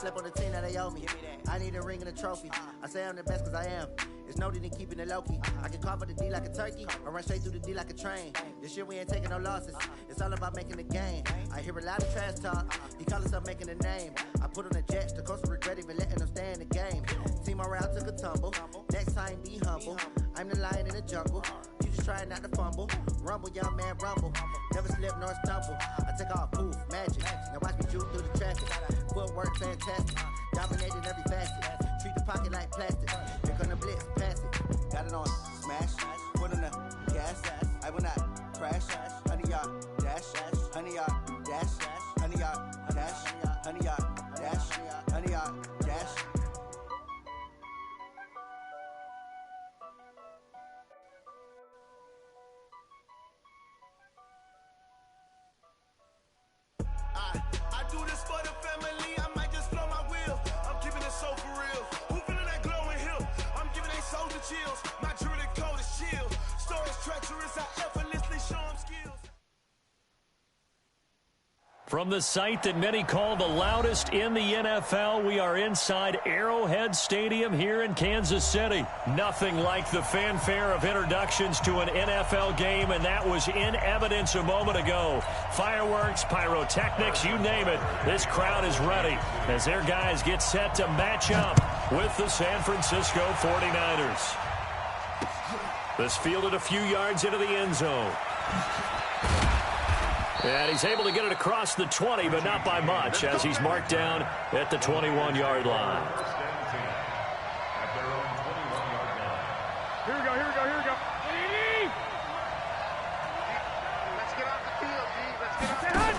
slept on the team that they owe me. I need a ring and a trophy. I say I'm the best because I am. It's no need in keeping it low-key. I can carve up the D like a turkey or run straight through the D like a train. This year we ain't taking no losses. It's all about making the game. I hear a lot of trash talk. He call himself making a name. I put on the Jets. The coach will regret even letting them stay in the game. Team morale took a tumble. Next time be humble. I'm the lion in the jungle. You just trying not to fumble. Rumble, young man, rumble. Never slip nor stumble. I take off, poof, magic. Now watch me juke through the traffic. Footwork fantastic. Dominating every facet. Treat the pocket like plastic. Here come the blitz, pass it. Got it on smash. Put on the gas. I will not crash. 100 yard dash. 100 yard dash. 100 yard dash. 100 yard dash. 100 yard dash. I do this for the family. I might just blow my wheel. I'm giving it so for real. Who feeling that glowing hill? I'm giving they soldier chills. My jewelry code is chill. Stories treacherous. I effortlessly show them skills. From the site that many call the loudest in the NFL, we are inside Arrowhead Stadium here in Kansas City. Nothing like the fanfare of introductions to an NFL game, and that was in evidence a moment ago. Fireworks, pyrotechnics, you name it. This crowd is ready as their guys get set to match up with the San Francisco 49ers. This fielded a few yards into the end zone. And he's able to get it across the 20, but not by much, as he's marked down at the 21-yard line. Here we go. Let's get off the field, G. Let's get off.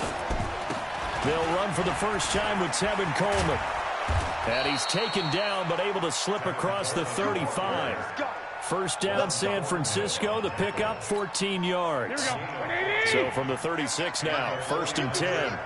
They'll run for the first time with Tevin Coleman. And he's taken down, but able to slip across the 35. First down, San Francisco. The pickup, 14 yards. So from the 36 now, 1st and 10.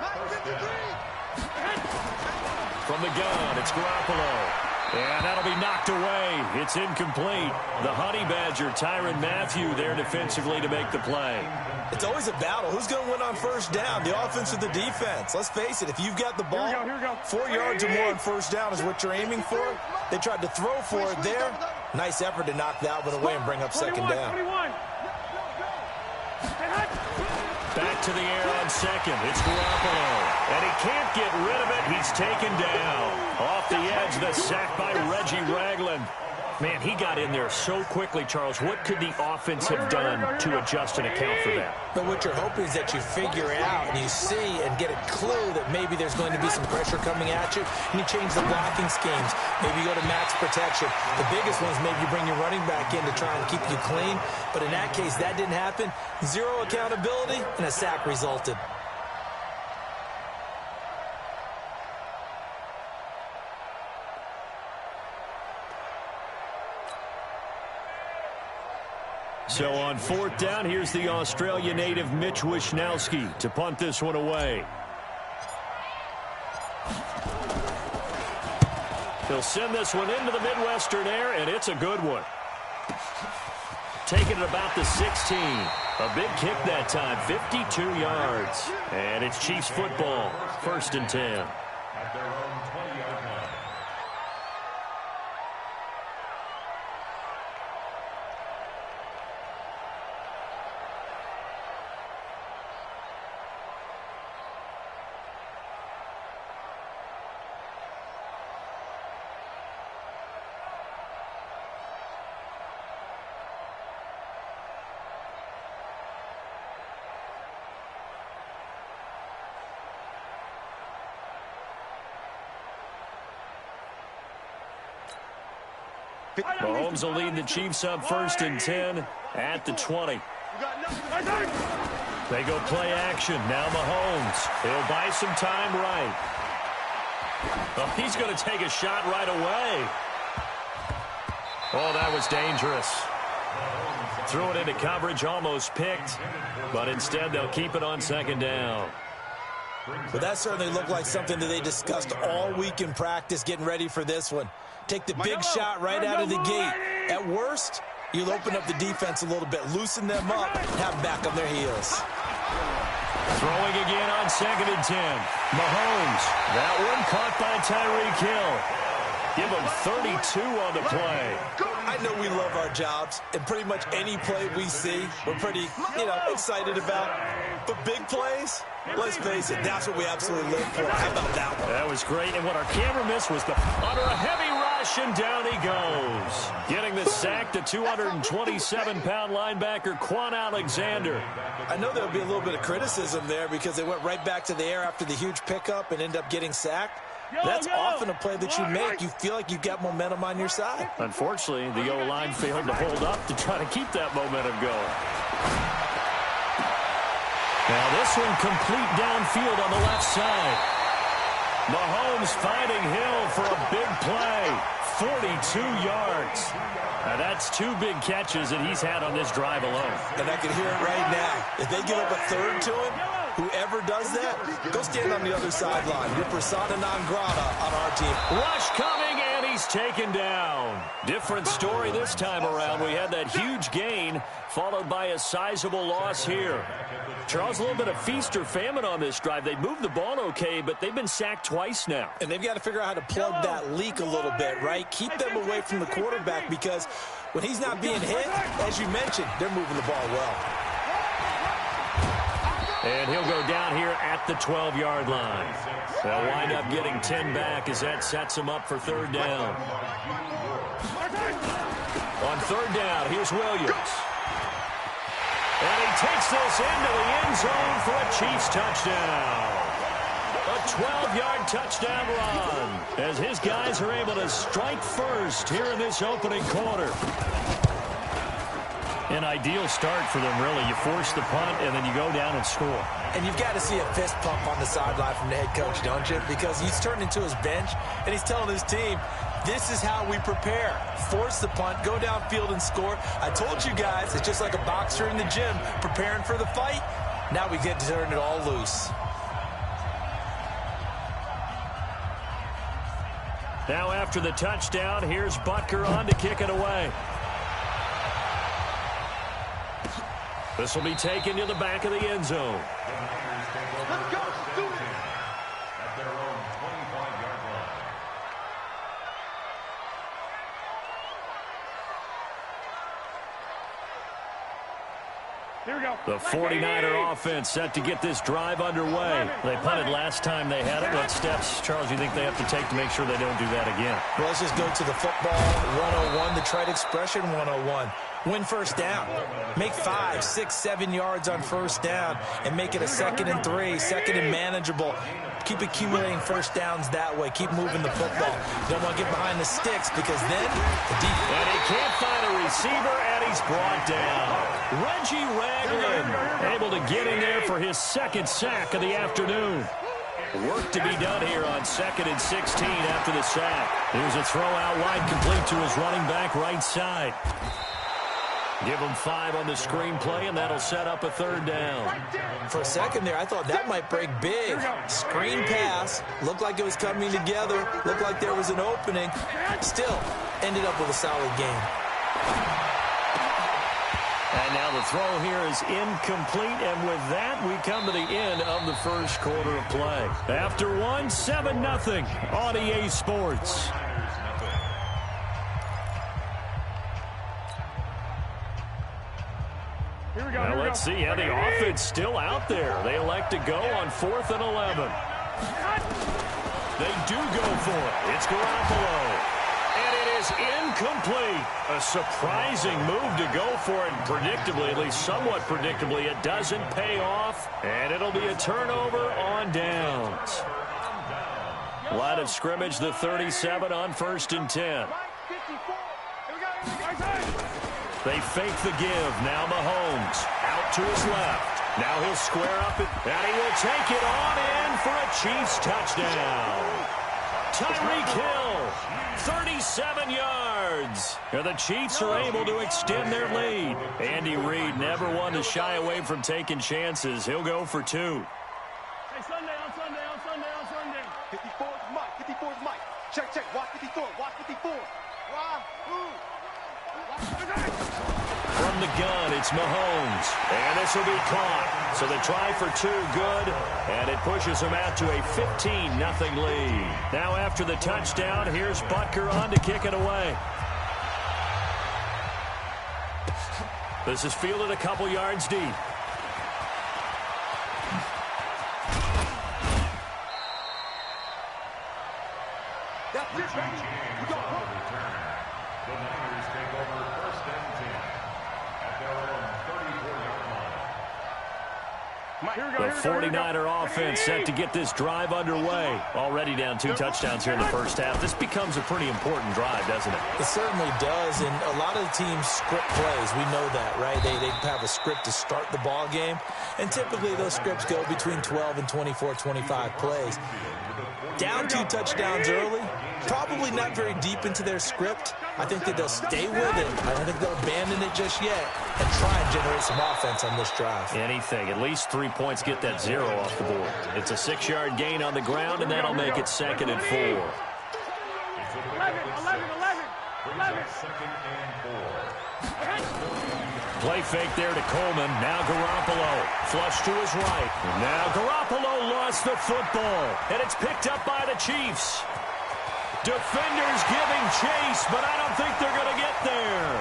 From the gun, it's Garoppolo. And that'll be knocked away. It's incomplete. The Honey Badger, Tyrann Mathieu, there defensively to make the play. It's always a battle. Who's going to win on first down, the offense or the defense? Let's face it, if you've got the ball, 4 yards or more on first down is what you're aiming for. They tried to throw for it there. Nice effort to knock that one away and bring up second down. Back to the air on second. It's Garoppolo. And he can't get rid of it. He's taken down. Off the edge, the sack by Reggie Ragland. Man, he got in there so quickly, Charles. What could the offense have done to adjust and account for that? But what you're hoping is that you figure out and you see and get a clue that maybe there's going to be some pressure coming at you, and you change the blocking schemes. Maybe you go to max protection. The biggest one is maybe you bring your running back in to try and keep you clean. But in that case, that didn't happen. Zero accountability, and a sack resulted. So on 4th down, here's the Australia native Mitch Wishnowsky to punt this one away. He'll send this one into the Midwestern air, and it's a good one. Taking it about the 16. A big kick that time, 52 yards. And it's Chiefs football, 1st and 10. Mahomes will lead the Chiefs up 1st and 10 at the 20. They go play action. Now Mahomes. He'll buy some time right. Oh, he's going to take a shot right away. Oh, that was dangerous. Threw it into coverage, almost picked. But instead, they'll keep it on 2nd down. Well, that certainly looked like something that they discussed all week in practice getting ready for this one. Take the big shot right out of the gate. At worst, you'll open up the defense a little bit, loosen them up, and have them back on their heels. Throwing again on on 2nd and 10. Mahomes. That one caught by Tyreek Hill. Give him 32 on the play. I know we love our jobs, and pretty much any play we see, we're pretty, excited about. But big plays, let's face it, that's what we absolutely live for. How about that one? That was great, and what our camera missed was under a heavy rush, and down he goes. Getting the sack, the 227-pound linebacker, Quan Alexander. I know there'll be a little bit of criticism there because they went right back to the air after the huge pickup and ended up getting sacked. That's often a play that you make. You feel like you've got momentum on your side. Unfortunately, the O-line failed to hold up to try to keep that momentum going. Now this one complete downfield on the left side. Mahomes finding Hill for a big play. 42 yards. Now that's 2 big catches that he's had on this drive alone. And I can hear it right now. If they give up a third to him, whoever does that, go stand on the other sideline. You're persona non grata on our team. Rush coming, and he's taken down. Different story this time around. We had that huge gain, followed by a sizable loss here. Charles, a little bit of feast or famine on this drive. They moved the ball okay, but they've been sacked twice now. And they've got to figure out how to plug that leak a little bit, right? Keep them away from the quarterback because when he's not being hit, as you mentioned, they're moving the ball well. And he'll go down here at the 12-yard line. They'll wind up getting 10 back as that sets him up for 3rd down. On 3rd down, here's Williams. And he takes this into the end zone for a Chiefs touchdown. A 12-yard touchdown run as his guys are able to strike first here in this opening quarter. An ideal start for them, really. You force the punt, and then you go down and score. And you've got to see a fist pump on the sideline from the head coach, don't you? Because he's turned into his bench, and he's telling his team, this is how we prepare. Force the punt, go downfield and score. I told you guys, it's just like a boxer in the gym preparing for the fight. Now we get to turn it all loose. Now after the touchdown, here's Butker on to kick it away. This will be taken to the back of the end zone. Let's go, students! At their own 25-yard line. Here we go. The 49er offense set to get this drive underway. They punted last time they had it. What steps, Charles, you think they have to take to make sure they don't do that again? Well, let's just go to the football 101, the trite expression 101. Win first down. Make 5, 6, 7 yards on first down and make it a 2nd and 3, 2nd and manageable. Keep accumulating first downs that way. Keep moving the football. You don't want to get behind the sticks because then the defense. And he can't find a receiver, and he's brought down. Reggie Ragland able to get in there for his 2nd sack of the afternoon. Work to be done here on 2nd and 16 after the sack. Here's a throw out wide complete to his running back right side. Give him 5 on the screenplay, and that'll set up a 3rd down. For a second there, I thought that might break big. Screen pass. Looked like it was coming together. Looked like there was an opening. Still, ended up with a solid game. And now the throw here is incomplete, and with that, we come to the end of the first quarter of play. After one, 7-0 on EA Sports. Now let's see how the offense still out there. They elect to go on 4th and 11. They do go for it. It's Garoppolo. And it is incomplete. A surprising move to go for it. Predictably, at least somewhat predictably, it doesn't pay off. And it'll be a turnover on downs. Line of scrimmage, the 37 on 1st and 10. They fake the give. Now Mahomes out to his left. Now he'll square up it, and he will take it on in for a Chiefs touchdown. Tyreek Hill, 37 yards. And the Chiefs are able to extend their lead. Andy Reid never one to shy away from taking chances. He'll go for 2. Hey, Sunday. 54 is Mike. Check. Watch 54. From from the gun, it's Mahomes. And this will be caught. So the try for 2 good, and it pushes them out to a 15-0 lead. Now after the touchdown, here's Butker on to kick it away. This is fielded a couple yards deep. The Niners take over 1st and 10 at their own 34-yard line. The 49er offense set to get this drive underway. Already down 2 touchdowns here in the first half. This becomes a pretty important drive, doesn't it? It certainly does, and a lot of the teams script plays. We know that, right? They have a script to start the ball game, and typically those scripts go between 12 and 24, 25 plays. Down 2 touchdowns early, probably not very deep into their script. I think that they'll stay with it. I don't think they'll abandon it just yet and try and generate some offense on this drive. Anything. At least 3 points get that 0 off the board. It's a 6-yard gain on the ground, and that'll make it 2nd and 4. 11. Second and 4. Play fake there to Coleman. Now Garoppolo. Flush to his right. Now Garoppolo lost the football, and it's picked up by the Chiefs. Defenders giving chase, but I don't think they're going to get there.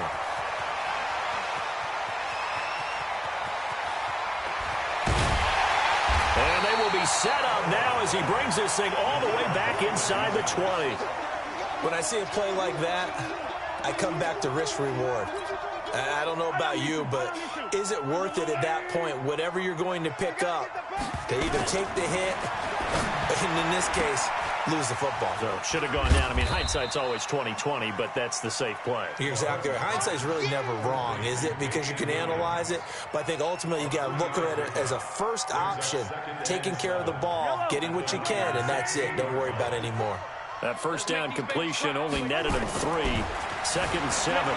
And they will be set up now as he brings this thing all the way back inside the 20. When I see a play like that, I come back to risk-reward. I don't know about you, but is it worth it at that point, whatever you're going to pick up, to either take the hit, and in this case, lose the football? So should have gone down. I mean, hindsight's always 20/20, but that's the safe play. You're exactly right. Hindsight's really never wrong, is it? Because you can analyze it, but I think ultimately you got to look at it as a first option, taking care of the ball, getting what you can, and that's it. Don't worry about it anymore. That first down completion only netted him 3. 2nd and 7.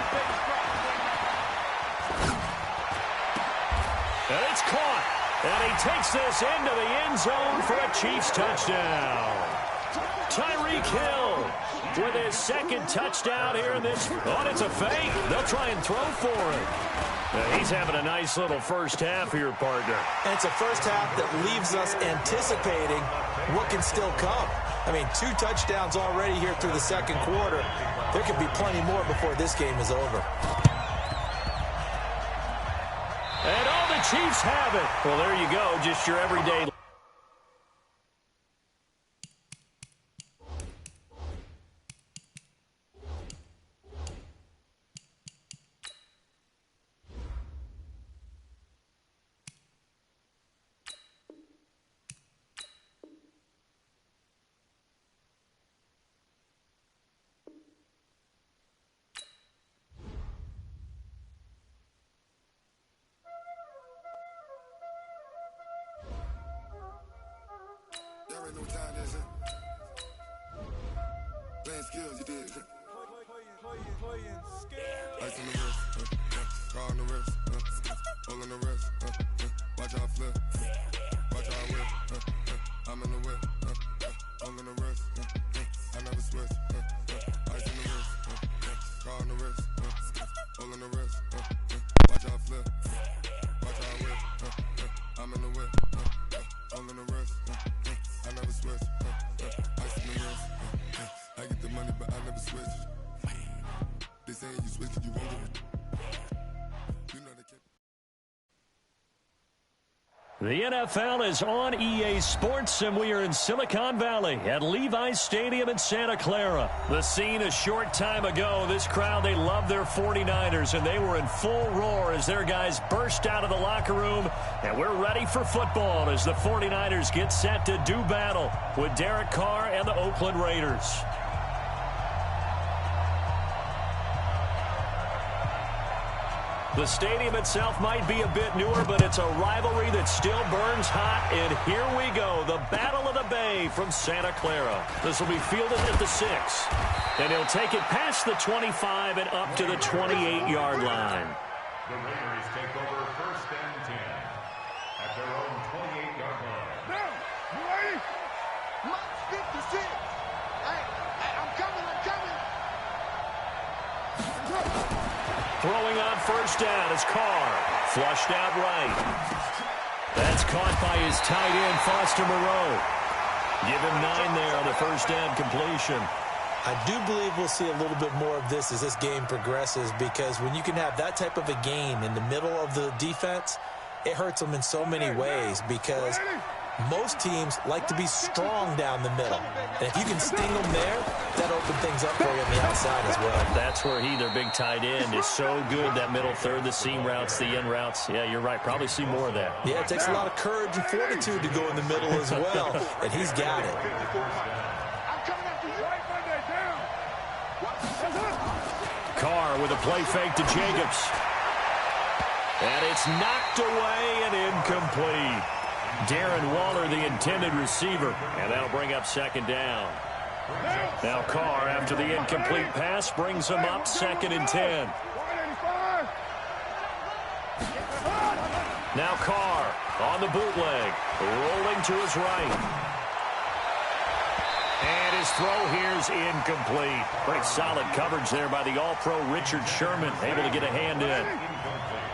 And it's caught. And he takes this into the end zone for a Chiefs touchdown. Tyreek Hill with his 2nd touchdown here in this. Oh, it's a fake. They'll try and throw for it. Now, he's having a nice little first half here, partner. And it's a first half that leaves us anticipating what can still come. I mean, 2 touchdowns already here through the 2nd quarter. There could be plenty more before this game is over. And all the Chiefs have it. Well, there you go. Just your everyday. No time, that's it. Playing skills, you did. Playing skills. Ice on the wrist, car on the wrist, hole on the wrist, watch how I flip, watch how I whip, I'm in the whip, hole on the wrist, I never switch, ice on the wrist, car on the wrist, hole on the wrist, watch how I flip, watch how I whip, I'm in the whip, hole on the wrist, I never switch, ice in the wrist, I get the money but I never switch. They saying you switch cause you won't do it. You know they can't. The NFL is on EA Sports, and we are in Silicon Valley at Levi's Stadium in Santa Clara. The scene a short time ago. This crowd, they love their 49ers, and they were in full roar as their guys burst out of the locker room. And we're ready for football as the 49ers get set to do battle with Derek Carr and the Oakland Raiders. The stadium itself might be a bit newer, but it's a rivalry that still burns hot. And here we go, the Battle of the Bay from Santa Clara. This will be fielded at the 6. And he'll take it past the 25 and up to the 28-yard line. The Raiders take over 1st and 10 at their own 28-yard line. Now, you ready? Mark 56. I'm coming. throwing on first down is Carr. Flushed out right. That's caught by his tight end, Foster Moreau. Give him 9 there on the first down completion. I do believe we'll see a little bit more of this as this game progresses, because when you can have that type of a gain in the middle of the defense, it hurts them in so many ways, because most teams like to be strong down the middle. And if you can sting them there, that opens things up for you on the outside as well. That's where their big tight end, is so good, that middle third, the seam routes, the in routes. Yeah, you're right. Probably see more of that. Yeah, it takes a lot of courage and fortitude to go in the middle as well, and he's got it. Carr with a play fake to Jacobs. And it's knocked away and incomplete. Darren Waller, the intended receiver, and that'll bring up second down. Now Carr, after the incomplete pass, brings him up 2nd and 10. Now Carr on the bootleg, rolling to his right. And his throw here is incomplete. Pretty solid coverage there by the All-Pro Richard Sherman, able to get a hand in.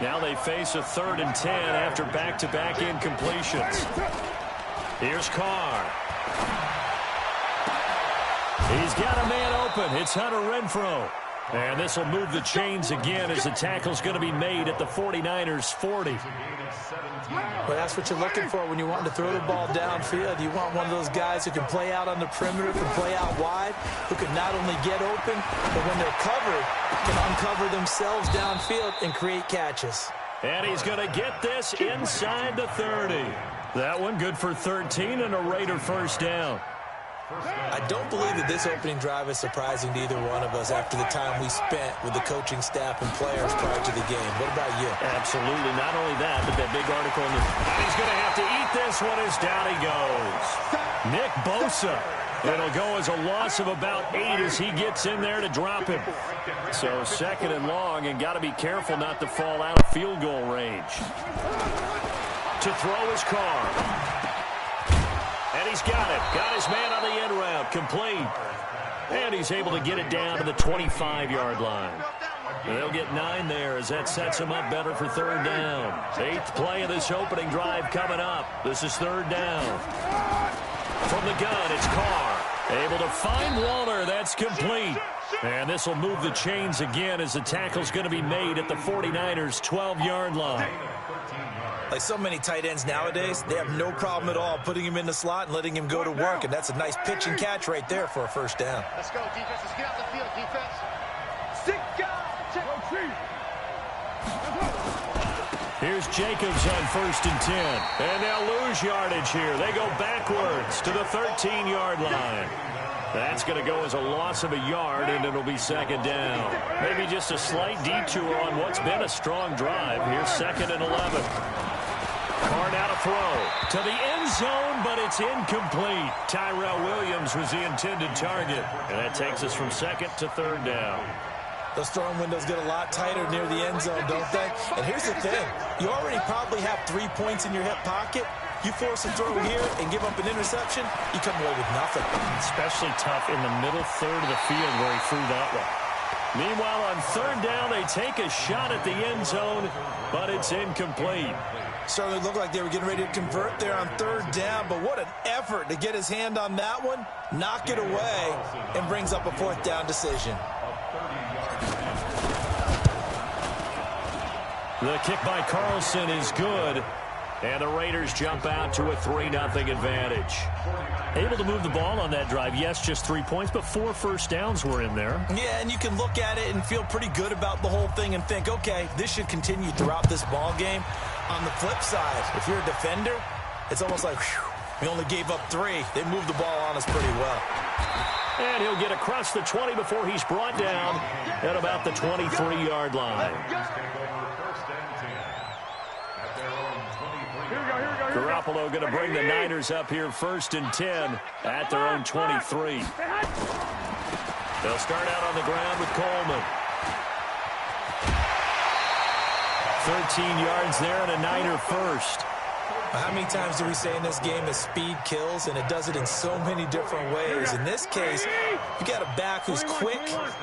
Now they face a 3rd and 10 after back-to-back incompletions. Here's Carr. He's got a man open. It's Hunter Renfrow. And this will move the chains again as the tackle's going to be made at the 49ers' 40. Well, that's what you're looking for when you want to throw the ball downfield. You want one of those guys who can play out on the perimeter, can play out wide, who can not only get open, but when they're covered, can uncover themselves downfield and create catches. And he's going to get this inside the 30. That one good for 13 and a Raider first down. I don't believe that this opening drive is surprising to either one of us after the time we spent with the coaching staff and players prior to the game. What about you? Absolutely. Not only that, but that big article in the... And he's going to have to eat this one as down he goes. Nick Bosa. It'll go as a loss of about 8 as he gets in there to drop him. So 2nd and long, and got to be careful not to fall out of field goal range. To throw his Carr. And he's got it. Got his man on the end route. Complete. And he's able to get it down to the 25-yard line. And they'll get 9 there as that sets him up better for 3rd down. 8th play of this opening drive coming up. This is 3rd down. From the gun, it's Carr. Able to find Waller. That's complete. And this will move the chains again as the tackle's going to be made at the 49ers' 12-yard line. Like so many tight ends nowadays, they have no problem at all putting him in the slot and letting him go to work, and that's a nice pitch and catch right there for a first down. Let's go, defense. Let's get out the field, defense. Here's Jacobs on 1st and 10. And they'll lose yardage here. They go backwards to the 13-yard line. That's going to go as a loss of a yard, and it'll be 2nd down. Maybe just a slight detour on what's been a strong drive. Here's 2nd and 11. Carr now to throw to the end zone, but it's incomplete. Tyrell Williams was the intended target, and that takes us from 2nd to 3rd down. Those throwing windows get a lot tighter near the end zone, don't they? And here's the thing. You already probably have 3 points in your hip pocket. You force a throw here and give up an interception, you come away with nothing. Especially tough in the middle third of the field where he threw that one. Meanwhile, on 3rd down, they take a shot at the end zone, but it's incomplete. Certainly looked like they were getting ready to convert there on 3rd down, but what an effort to get his hand on that one, knock it away, and brings up a 4th down decision. The kick by Carlson is good. And the Raiders jump out to a 3-0 advantage. Able to move the ball on that drive. Yes, just 3 points, but 4 first downs were in there. Yeah, and you can look at it and feel pretty good about the whole thing and think, okay, this should continue throughout this ball game. On the flip side, if you're a defender, it's almost like, whew, we only gave up 3. They moved the ball on us pretty well. And he'll get across the 20 before he's brought down at about the 23-yard line. Garoppolo going to bring the Niners up here 1st and 10 at their own 23. They'll start out on the ground with Coleman. 13 yards there and a Niner first. How many times do we say in this game that speed kills, and it does it in so many different ways? In this case, You got a back who's quick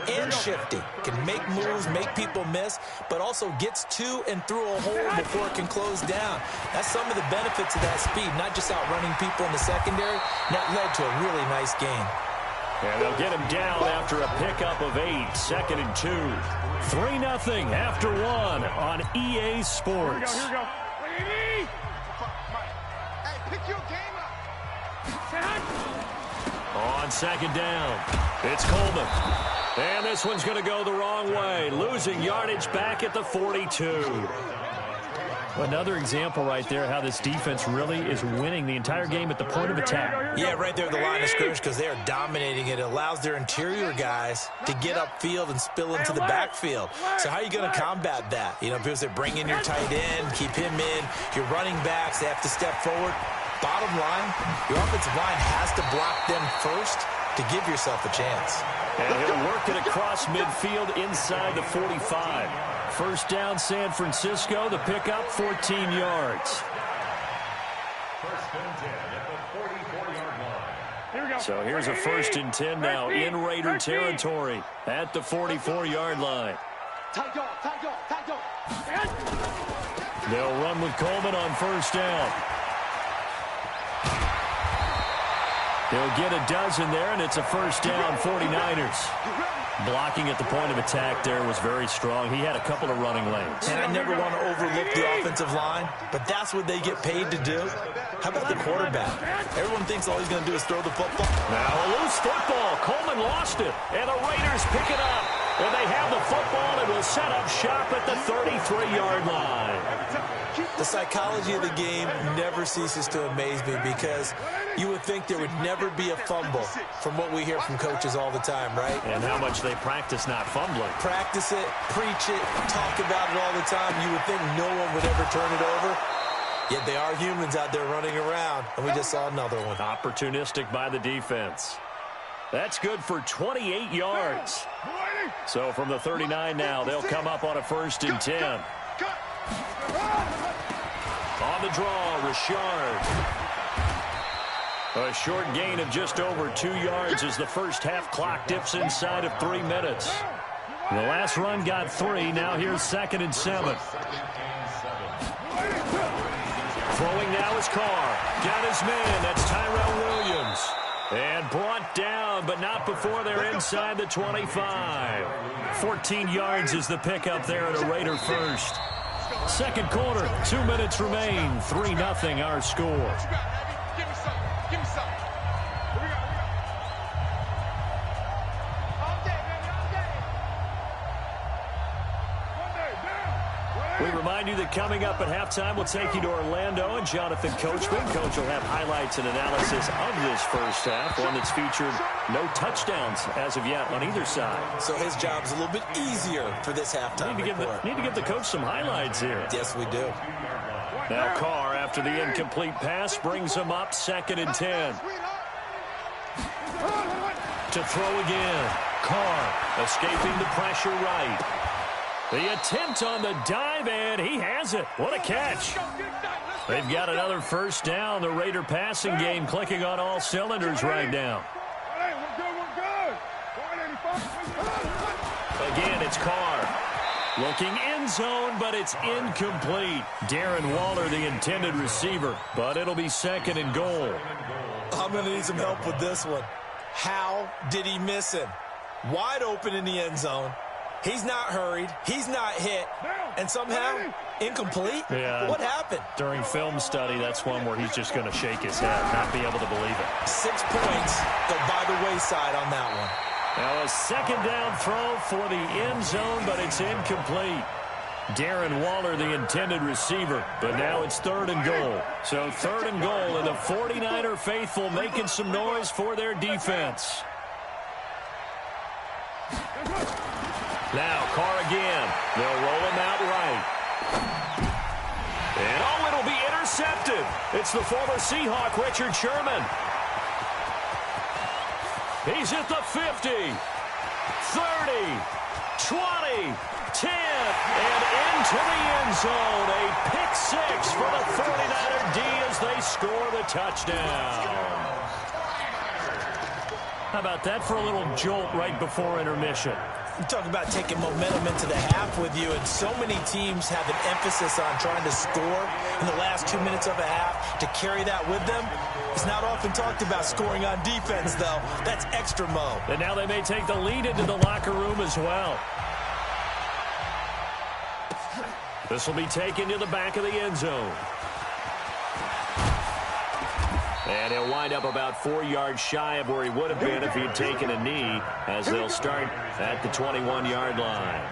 and shifty, can make moves, make people miss, but also gets to and through a hole before it can close down. That's some of the benefits of that speed, not just outrunning people in the secondary. And that led to a really nice gain. And they'll get him down after a pickup of 8, 2nd and 2. 3-0 after 1 on EA Sports. Here we go. Hey, pick your game up. On 2nd down, it's Coleman. And this one's going to go the wrong way, losing yardage back at the 42. Another example right there how this defense really is winning the entire game at the point of attack. Yeah, right there at the line of scrimmage because they are dominating it. It allows their interior guys to get upfield and spill into the backfield. So how are you going to combat that? You know, people say bring in your tight end, keep him in. Your running backs, they have to step forward. Bottom line, your offensive line has to block them first to give yourself a chance. And he'll work it across midfield inside the 45. First down, San Francisco. The pickup, 14 yards. First and 10 at the 44-yard line. Here we go. So here's a 1st and 10 now in Raider territory at the 44-yard line. They'll run with Coleman on 1st down. He'll get a dozen there, and it's a 1st down, 49ers. Blocking at the point of attack there was very strong. He had a couple of running lanes. And I never want to overlook the offensive line, but that's what they get paid to do. How about the quarterback? Everyone thinks all he's going to do is throw the football. Now a loose football. Coleman lost it, and the Raiders pick it up. And they have the football and will set up shop at the 33-yard line. The psychology of the game never ceases to amaze me because you would think there would never be a fumble from what we hear from coaches all the time, right? And how much they practice not fumbling. Practice it, preach it, talk about it all the time. You would think no one would ever turn it over. Yet they are humans out there running around, and we just saw another one. Opportunistic by the defense. That's good for 28 yards. So from the 39 now, they'll come up on a 1st and 10. On the draw, Richard. A short gain of just over 2 yards as the first half clock dips inside of 3 minutes. The last run got 3. Now here's 2nd and 7. Throwing now is Carr. Got his man. That's Tyrell Williams. And brought down, but not before they're inside the 25. 14 yards is the pickup there at a Raider first. Second quarter, 2 minutes remain. 3-0 our score. Give me some. Give me some. Here we go. All day, baby, all day. One day, down. We remind you that coming up at halftime, we'll take you to Orlando and Jonathan Coachman. Coach will have highlights and analysis of this first half, one that's featured no touchdowns as of yet on either side. So his job's a little bit easier for this halftime report. Need to give the coach some highlights here. Yes, we do. Now Carr, after the incomplete pass, brings him up 2nd and 10. To throw again. Carr escaping the pressure right. The attempt on the dive, and he has it. What a catch. They've got another 1st down. The Raider passing game clicking on all cylinders right now. Again, it's Carr. Looking end zone, but it's incomplete. Darren Waller, the intended receiver, but it'll be 2nd and goal. I'm going to need some help with this one. How did he miss him? Wide open in the end zone. He's not hurried. He's not hit. And somehow, incomplete? Yeah. What happened? During film study, that's one where he's just going to shake his head, not be able to believe it. 6 points go by the wayside on that one. Now a 2nd down throw for the end zone, but it's incomplete. Darren Waller, the intended receiver, but now it's 3rd and goal. So 3rd and goal, and the 49er faithful making some noise for their defense. Now Carr again. They'll roll him out right. And it'll be intercepted. It's the former Seahawk, Richard Sherman. He's at the 50, 30, 20, 10, and into the end zone. A pick 6 for the 49er D as they score the touchdown. How about that for a little jolt right before intermission? You talk about taking momentum into the half with you, and so many teams have an emphasis on trying to score in the last 2 minutes of a half. To carry that with them, it's not often talked about scoring on defense, though. That's extra mo. And now they may take the lead into the locker room as well. This will be taken to the back of the end zone. And he'll wind up about 4 yards shy of where he would have been if he'd taken a knee, as they'll start at the 21-yard line.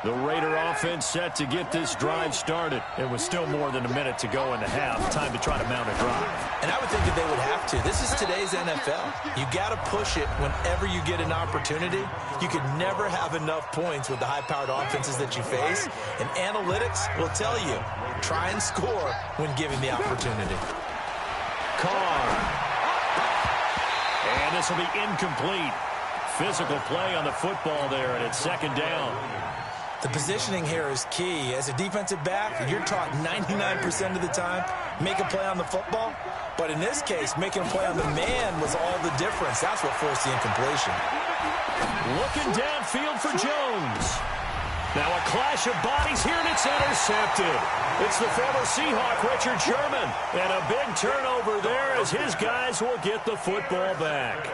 The Raider offense set to get this drive started. It was still more than a minute to go in the half. Time to try to mount a drive. And I would think that they would have to. This is today's NFL. You got to push it whenever you get an opportunity. You could never have enough points with the high-powered offenses that you face. And analytics will tell you, try and score when given the opportunity. Carr. And this will be incomplete. Physical play on the football there, and it's second down. The positioning here is key. As a defensive back, you're taught 99% of the time, make a play on the football. But in this case, making a play on the man was all the difference. That's what forced the incompletion. Looking downfield for Jones. Now a clash of bodies here, and it's intercepted. It's the former Seahawk, Richard Sherman. And a big turnover there as his guys will get the football back.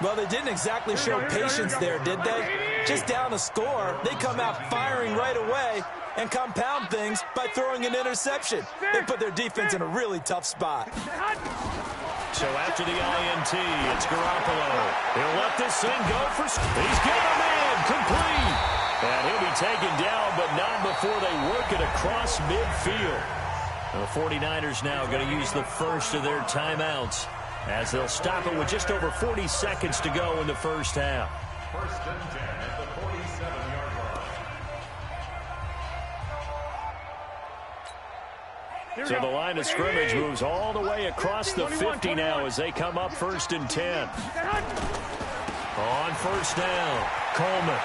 Well, they didn't exactly show patience there, did they? Just down a score, they come out firing right away and compound things by throwing an interception. They put their defense in a really tough spot. So after the INT, it's Garoppolo. He'll let this thing go for... He's got a man, complete. And he'll be taken down, but not before they work it across midfield. The 49ers now going to use the first of their timeouts, as they'll stop it with just over 40 seconds to go in the first half. First and 10 at the 47-yard line. So the line of scrimmage moves all the way across the 50 now as they come up first and 10. On first down, Coleman.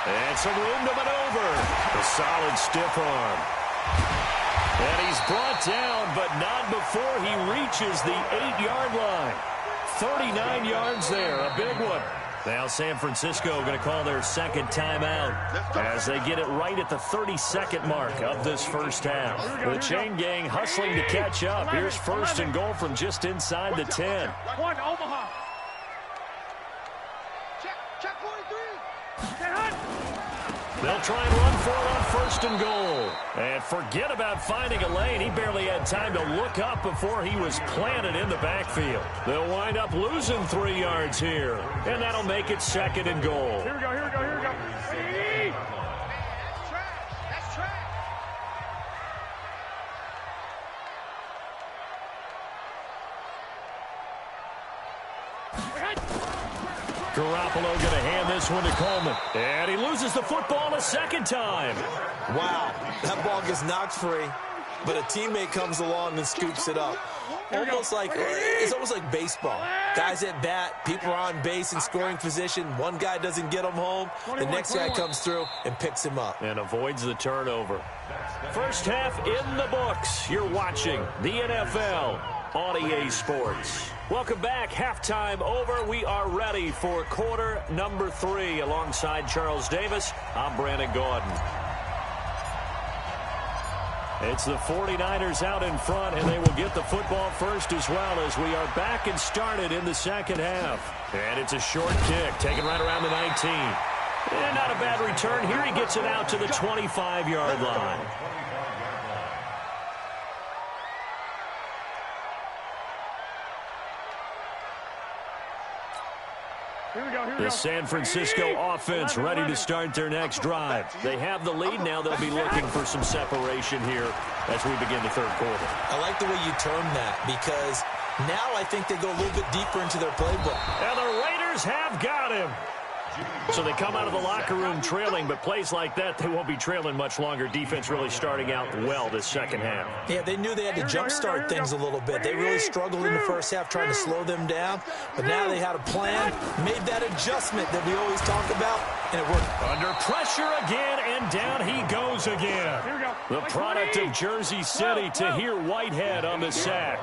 And some room to maneuver. A solid stiff arm. And he's brought down, but not before he reaches the 8-yard line. 39 yards there, a big one. Now San Francisco going to call their second timeout as they get it right at the 32nd mark of this first half. The chain gang hustling to catch up. Here's first and goal from just inside the 10. One, Omaha. Check 43. They'll try and run for it on first and goal. And forget about finding a lane. He barely had time to look up before he was planted in the backfield. They'll wind up losing 3 yards here. And that'll make it second and goal. Here we go. Hey! That's trash. Garoppolo going to hand this one to Coleman. And he loses the football a second time. Wow, that ball gets knocked free, but a teammate comes along and scoops it up. It's almost like baseball. Guys at bat, people are on base in scoring position. One guy doesn't get him home. The next guy comes through and picks him up. And avoids the turnover. First half in the books. You're watching the NFL on EA Sports. Welcome back. Halftime over. We are ready for quarter number 3. Alongside Charles Davis, I'm Brandon Gordon. It's the 49ers out in front, and they will get the football first as well as we are back and started in the second half. And it's a short kick, taken right around the 19. And not a bad return. Here he gets it out to the 25-yard line. The San Francisco offense ready to start their next drive. They have the lead now. They'll be looking for some separation here as we begin the third quarter. I like the way you term that, because now I think they go a little bit deeper into their playbook. And the Raiders have got him. So they come out of the locker room trailing, but plays like that, they won't be trailing much longer. Defense really starting out well this second half. Yeah, they knew they had to jumpstart things a little bit. They really struggled in the first half trying to slow them down, but now they had a plan, made that adjustment that we always talk about, and it worked. Under pressure again, and down he goes again. Here we go. The product of Jersey City to hear Whitehead on the sack.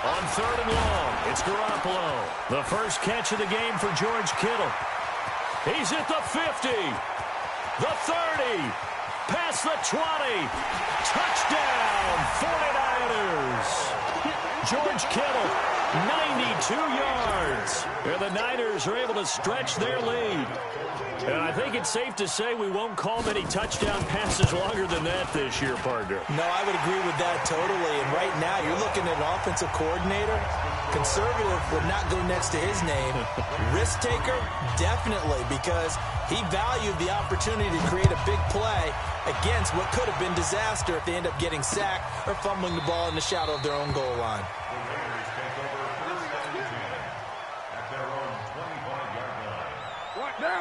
On 3rd and long, it's Garoppolo. The first catch of the game for George Kittle. He's at the 50, the 30, past the 20. Touchdown, 49ers. George Kittle, 92 yards. And the Niners are able to stretch their lead. And I think it's safe to say we won't call many touchdown passes longer than that this year, partner. No, I would agree with that totally. And right now, you're looking at an offensive coordinator. Conservative would not go next to his name. Risk taker, definitely, because he valued the opportunity to create a big play against what could have been disaster if they end up getting sacked or fumbling the ball in the shadow of their own goal line.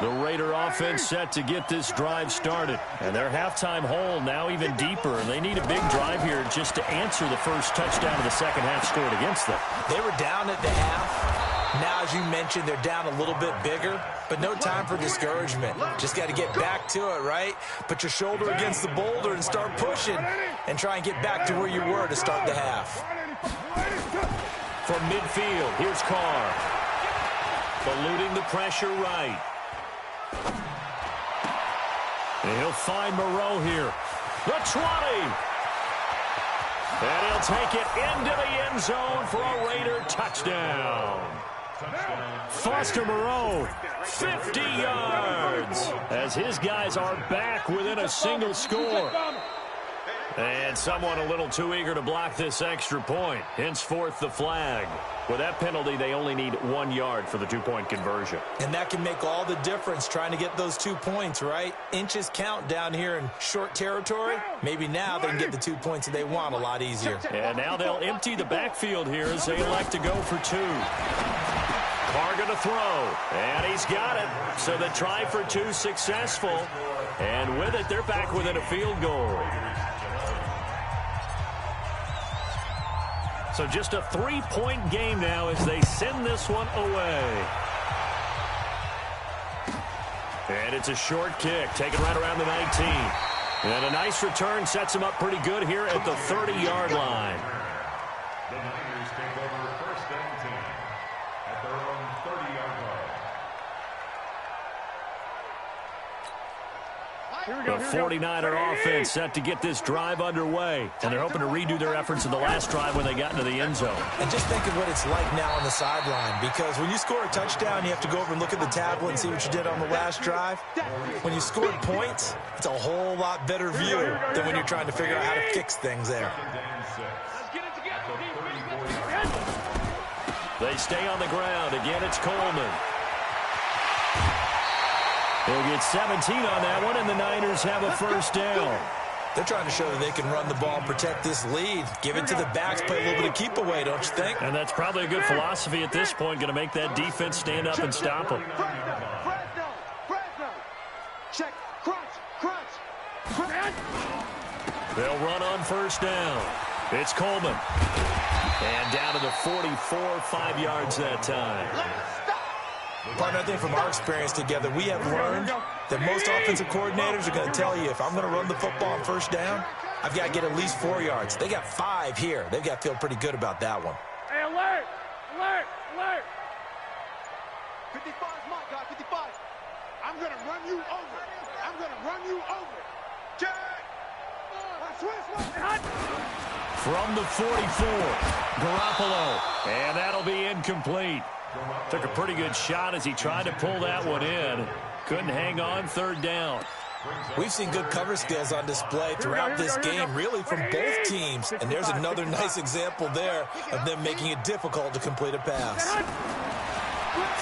The Raider offense set to get this drive started. And their halftime hole now even deeper. They need a big drive here just to answer the first touchdown of the second half scored against them. They were down at the half. Now, as you mentioned, they're down a little bit bigger, but no time for discouragement. Just got to get back to it, right? Put your shoulder against the boulder and start pushing and try and get back to where you were to start the half. From midfield, here's Carr. Eluding the pressure right. And he'll find Moreau here. The 20. And he'll take it into the end zone for a Raider touchdown. Foster Moreau, 50 yards, as his guys are back within a single score. And someone a little too eager to block this extra point. Henceforth, the flag. With that penalty, they only need 1 yard for the two-point conversion. And that can make all the difference trying to get those 2 points, right? Inches count down here in short territory. Maybe now they can get the 2 points that they want a lot easier. And now they'll empty the backfield here as they elect to go for 2. Carr going to throw, and he's got it. So the try for 2 successful. And with it, they're back within a field goal. So just a 3-point game now as they send this one away. And it's a short kick, taken right around the 19. And a nice return sets him up pretty good here at the 30-yard line. The Niners take over 1st and 10 at their own 30-yard line. The 49er offense set to get this drive underway. And they're hoping to redo their efforts in the last drive when they got into the end zone. And just think of what it's like now on the sideline, because when you score a touchdown, you have to go over and look at the tablet and see what you did on the last drive. When you scored points, it's a whole lot better view than when you're trying to figure out how to fix things there. They stay on the ground. Again, it's Coleman. He'll get 17 on that one, and the Niners have a first down. They're trying to show that they can run the ball and protect this lead. Give it to the backs, play a little bit of keep away, don't you think? And that's probably a good philosophy at this point, going to make that defense stand up and stop them. Check, crunch. They'll run on first down. It's Coleman. And down to the 44, 5 yards that time. Partner, I think from our experience together, we have learned that most offensive coordinators are going to tell you, if I'm going to run the football on first down, I've got to get at least 4 yards. They got 5 here. They've got to feel pretty good about that one. Hey, alert! 55 is my guy, 55. I'm going to run you over. Check! From the 44, Garoppolo. And that'll be incomplete. Took a pretty good shot as he tried to pull that one in. Couldn't hang on, 3rd down. We've seen good cover skills on display throughout this game, really from both teams. And there's another nice example there of them making it difficult to complete a pass.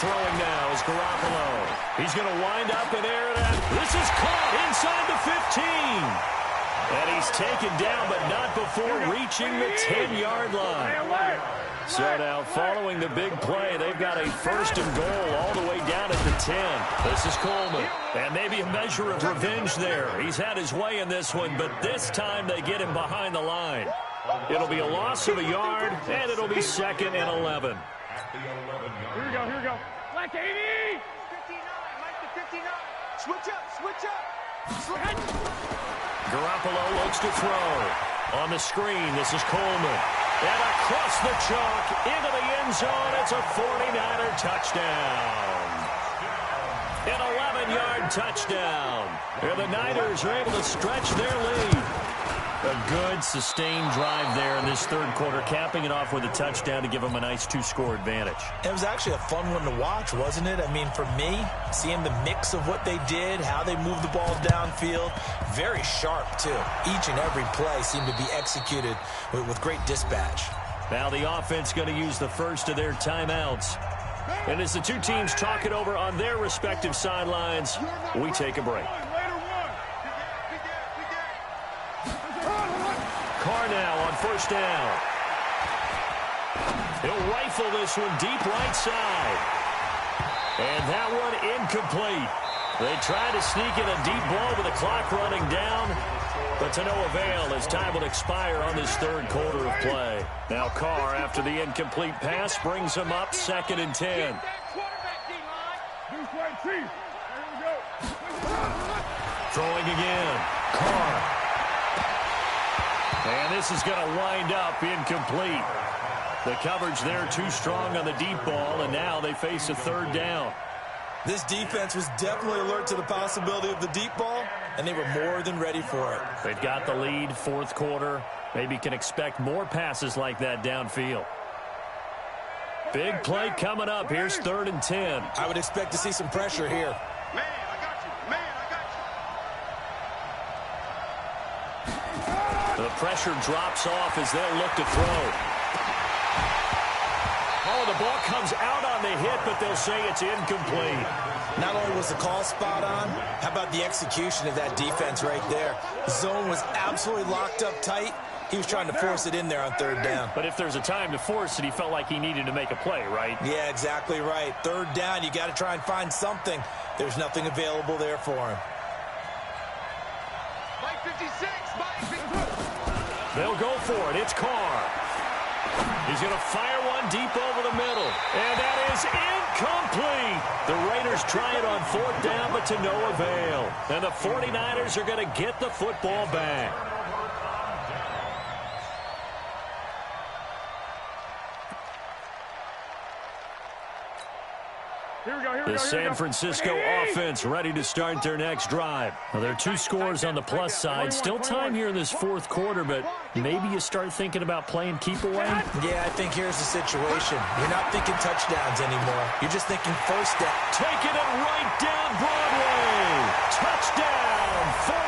Throwing now is Garoppolo. He's going to wind up and air it out. This is caught inside the 15. And he's taken down, but not before reaching the 10-yard line. So now, following the big play, they've got a 1st and goal all the way down at the 10. This is Coleman. And maybe a measure of revenge there. He's had his way in this one, but this time they get him behind the line. It'll be a loss of a yard, and it'll be 2nd and 11. Here we go. Black 80! 59, Mike to 59. Switch up. Garoppolo looks to throw. On the screen, this is Coleman. And across the chalk, into the end zone, it's a 49er touchdown. An 11-yard touchdown. And the Niners are able to stretch their lead. A good, sustained drive there in this 3rd quarter, capping it off with a touchdown to give them a nice 2-score advantage. It was actually a fun one to watch, wasn't it? I mean, for me, seeing the mix of what they did, how they moved the ball downfield, very sharp, too. Each and every play seemed to be executed with great dispatch. Now the offense going to use the first of their timeouts. And as the two teams talk it over on their respective sidelines, we take a break. Carr now on 1st down. He'll rifle this one deep right side. And that one incomplete. They tried to sneak in a deep ball with the clock running down, but to no avail as time will expire on this 3rd quarter of play. Now Carr, after the incomplete pass, brings him up 2nd and 10. Throwing again. Carr. And this is going to wind up incomplete. The coverage there too strong on the deep ball, and now they face a 3rd down. This defense was definitely alert to the possibility of the deep ball, and they were more than ready for it. They've got the lead, 4th quarter. Maybe can expect more passes like that downfield. Big play coming up. Here's 3rd and 10. I would expect to see some pressure here. Man, I got you. The pressure drops off as they'll look to throw. Oh, the ball comes out on the hit, but they'll say it's incomplete. Not only was the call spot on, how about the execution of that defense right there? The zone was absolutely locked up tight. He was trying to force it in there on 3rd down. But if there's a time to force it, he felt like he needed to make a play, right? Yeah, exactly right. 3rd down, you got to try and find something. There's nothing available there for him. Mike 56, Mike 56. They'll go for it. It's Carr. He's going to fire one deep over the middle. And that is incomplete. The Raiders try it on 4th down, but to no avail. And the 49ers are going to get the football back. The San Francisco offense ready to start their next drive. Well, there are 2 scores on the plus side. Still time here in this 4th quarter, but maybe you start thinking about playing keep away? Yeah, I think here's the situation. You're not thinking touchdowns anymore. You're just thinking 1st down. Taking it right down Broadway. Touchdown, 49.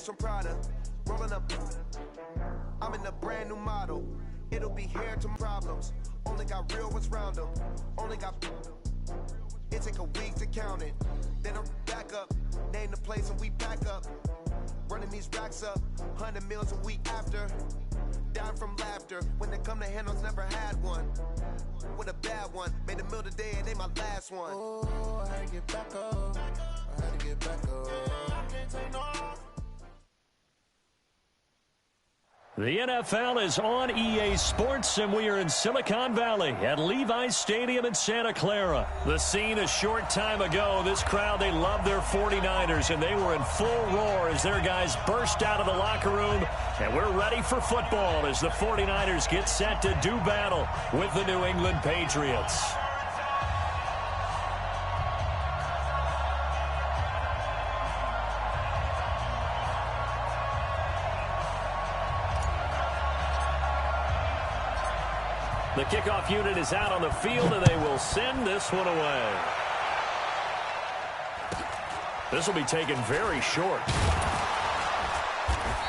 From Prada, rolling up. I'm in a brand new model. It'll be here to problems. Only got real ones round them. Only got. It take a week to count it. Then I'm back up. Name the place and we pack up. Running these racks up. 100 meals a week after. Dying from laughter. When they come to handles, never had one. With a bad one. Made a meal today and they my last one. Oh, I had to get back up. I had to get back up. The NFL is on EA Sports, and we are in Silicon Valley at Levi's Stadium in Santa Clara. The scene a short time ago, this crowd, they love their 49ers, and they were in full roar as their guys burst out of the locker room. And we're ready for football as the 49ers get set to do battle with the New England Patriots. The kickoff unit is out on the field, and they will send this one away. This will be taken very short.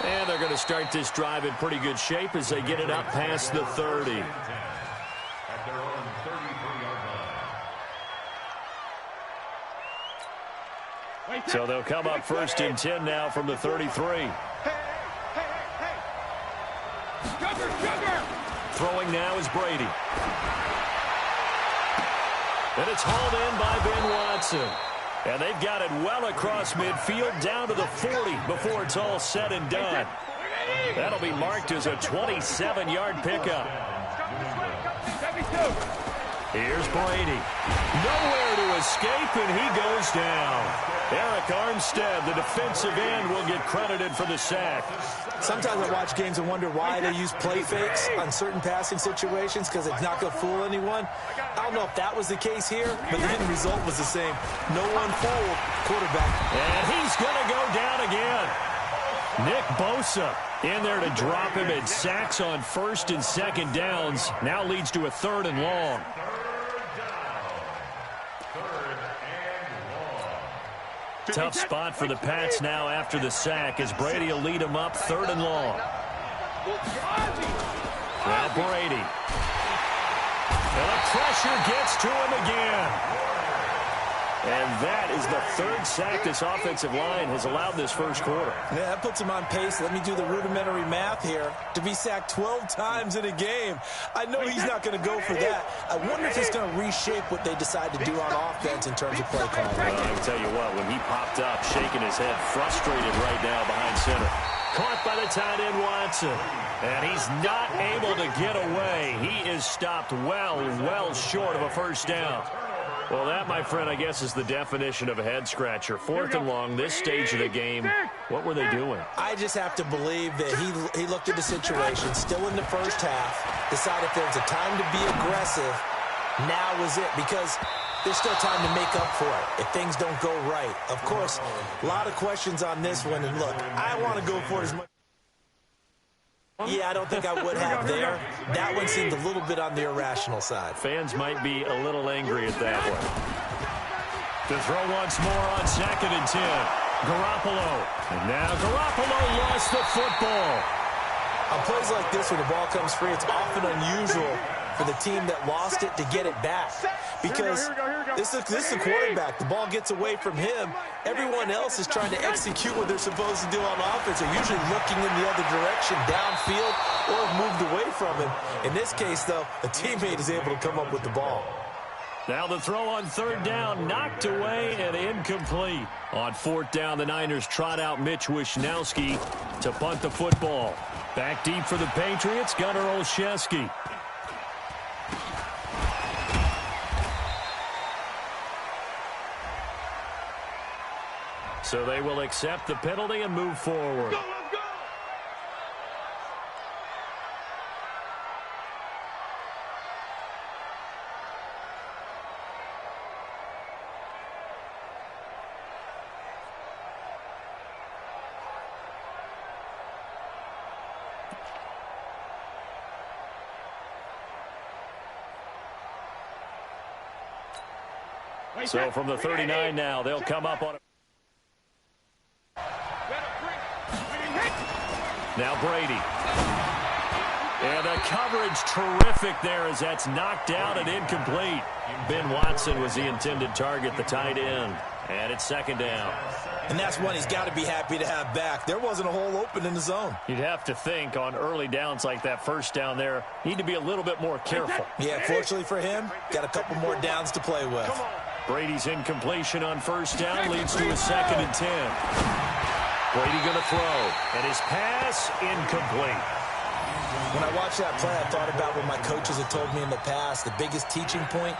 And they're going to start this drive in pretty good shape as they get it up past the 30. At their own 33-yard line. So they'll come up 1st and 10 now from the 33. Throwing now is Brady. And it's hauled in by Ben Watson. And they've got it well across midfield down to the 40 before it's all said and done. That'll be marked as a 27-yard pickup. Here's Brady. Nowhere to escape, and he goes down. Eric Armstead, the defensive end, will get credited for the sack. Sometimes I watch games and wonder why they use play fakes on certain passing situations, because it's not going to fool anyone. I don't know if that was the case here, but the end result was the same. No one fooled quarterback. And he's going to go down again. Nick Bosa in there to drop him, and sacks on 1st and 2nd downs. Now leads to a 3rd and long. Tough spot for the Pats now after the sack as Brady will lead them up 3rd and long. Now Brady. And the pressure gets to him again. And that is the 3rd sack this offensive line has allowed this first quarter. Yeah, that puts him on pace. Let me do the rudimentary math here. To be sacked 12 times in a game. I know he's not going to go for that. I wonder if it's going to reshape what they decide to do on offense in terms of play calling. I can tell you what, when he popped up, shaking his head, frustrated right now behind center. Caught by the tight end Watson. And he's not able to get away. He is stopped well short of a first down. Well, that, my friend, I guess is the definition of a head-scratcher. 4th and long, this stage of the game. What were they doing? I just have to believe that he looked at the situation, still in the first half, decided if there was a time to be aggressive, now was it, because there's still time to make up for it if things don't go right. Of course, a lot of questions on this one, and look, I want to go for it as much. Yeah, I don't think I would have there. That one seemed a little bit on the irrational side. Fans might be a little angry at that one. To throw once more on 2nd and 10. Garoppolo. And now Garoppolo lost the football. On plays like this where the ball comes free, it's often unusual for the team that lost it to get it back. Because this is a quarterback. The ball gets away from him. Everyone else is trying to execute what they're supposed to do on offense. They're usually looking in the other direction, downfield, or moved away from him. In this case, though, a teammate is able to come up with the ball. Now the throw on 3rd down, knocked away and incomplete. On 4th down, the Niners trot out Mitch Wishnowski to punt the football. Back deep for the Patriots, Gunnar Olszewski. So they will accept the penalty and move forward. Go, let's go! So from the 39 now, they'll come up on it. Now Brady. And the coverage terrific there as that's knocked out and incomplete. Ben Watson was the intended target, the tight end. And it's 2nd down. And that's one he's got to be happy to have back. There wasn't a hole open in the zone. You'd have to think on early downs like that first down there, need to be a little bit more careful. Yeah, fortunately for him, got a couple more downs to play with. Brady's incompletion on first down leads to a 2nd and 10. Brady going to throw, and his pass incomplete. When I watched that play, I thought about what my coaches had told me in the past. The biggest teaching point,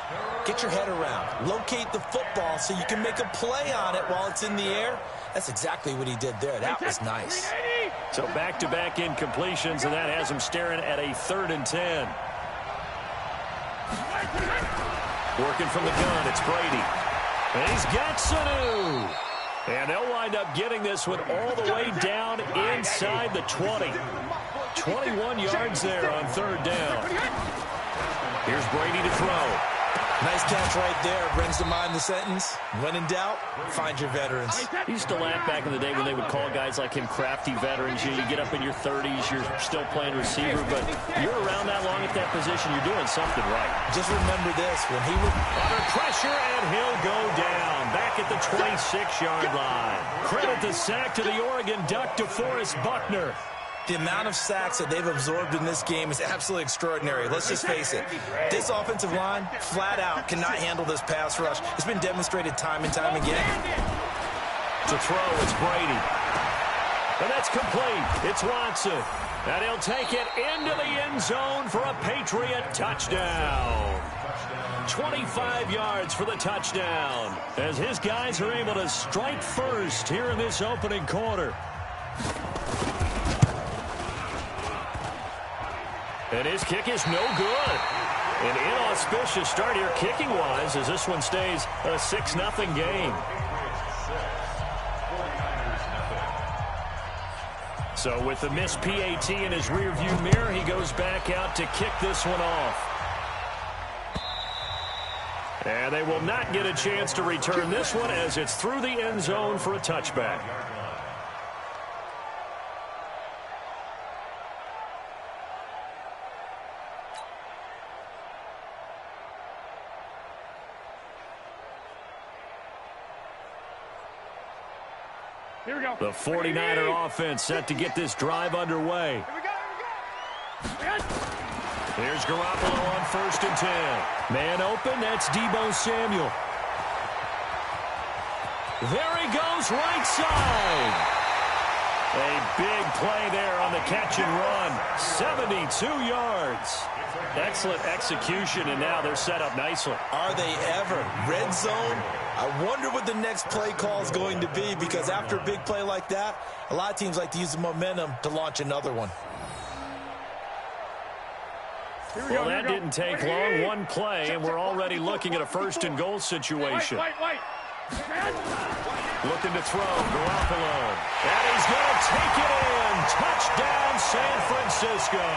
get your head around. Locate the football so you can make a play on it while it's in the air. That's exactly what he did there. That was nice. So back-to-back incompletions, and that has him staring at a 3rd and 10. Working from the gun, it's Brady. And he's got Sanu. And they'll wind up getting this one all the way down inside the 20. 21 yards there on 3rd down. Here's Brady to throw. Nice catch right there. Brings to mind the sentence, when in doubt, find your veterans. He used to laugh back in the day when they would call guys like him crafty veterans. You get up in your 30s, you're still playing receiver, but you're around that long at that position, you're doing something right. Just remember this, when he would... Under pressure, and he'll go down back at the 26-yard line. Credit the sack to the Oregon Duck, DeForest Buckner. The amount of sacks that they've absorbed in this game is absolutely extraordinary. Let's just face it. This offensive line, flat out, cannot handle this pass rush. It's been demonstrated time and time again. To throw, it's Brady. And that's complete. It's Watson. And he'll take it into the end zone for a Patriot touchdown. 25 yards for the touchdown, as his guys are able to strike first here in this opening quarter. And his kick is no good. An inauspicious start here kicking-wise as this one stays a 6-0 game. So with the missed PAT in his rearview mirror, he goes back out to kick this one off. And they will not get a chance to return this one as it's through the end zone for a touchback. Here we go. The 49er offense set to get this drive underway. Here we go. Here's Garoppolo on 1st and 10. Man open, that's Deebo Samuel. There he goes, right side. A big play there on the catch and run. 72 yards. Excellent execution, and now they're set up nicely. Are they ever? Red zone? I wonder what the next play call is going to be, because after a big play like that, a lot of teams like to use the momentum to launch another one. Well, that didn't take long. One play, and we're already looking at a 1st and goal situation. Wait. Looking to throw, Garoppolo. And he's going to take it in. Touchdown, San Francisco.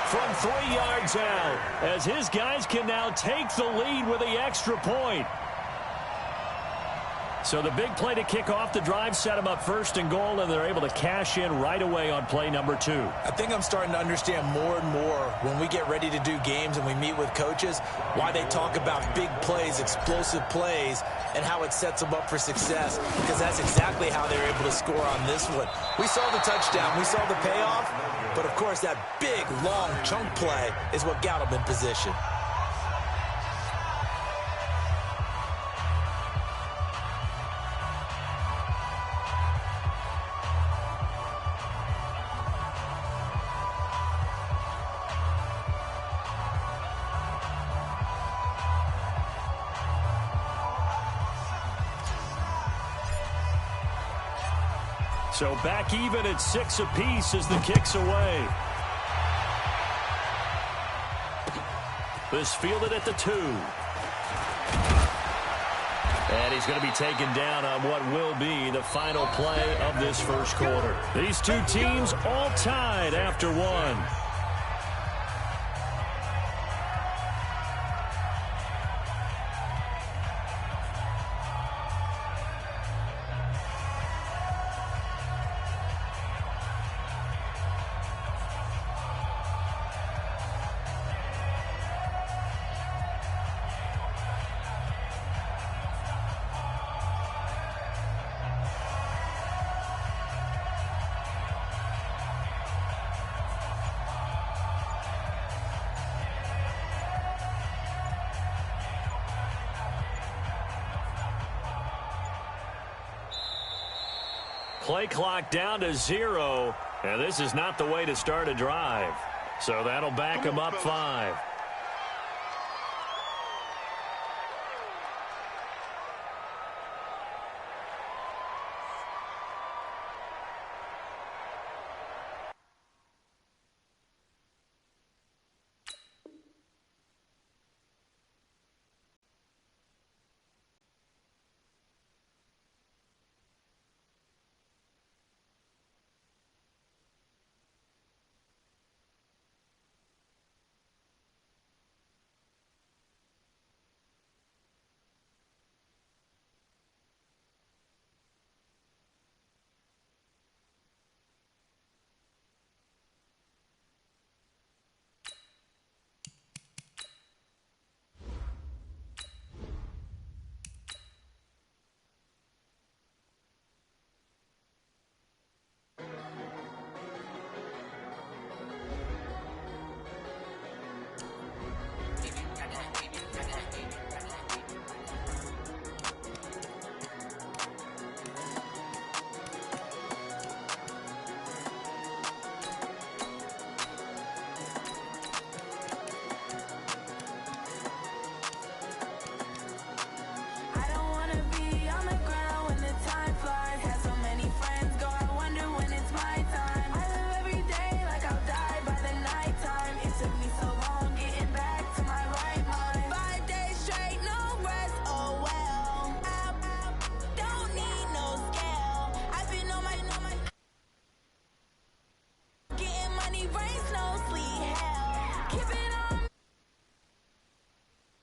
From 3 yards out, as his guys can now take the lead with the extra point. So the big play to kick off the drive set them up 1st and goal, and they're able to cash in right away on play number 2. I think I'm starting to understand more and more when we get ready to do games and we meet with coaches why they talk about big plays, explosive plays, and how it sets them up for success, because that's exactly how they're able to score on this one. We saw the touchdown. We saw the payoff, but, of course, that big, long chunk play is what got them in position. So back even at 6 apiece as the kick's away. This fielded at the 2. And he's going to be taken down on what will be the final play of this 1st quarter. These two teams all tied after 1. Play clock down to 0, and this is not the way to start a drive. So that'll back them up 5.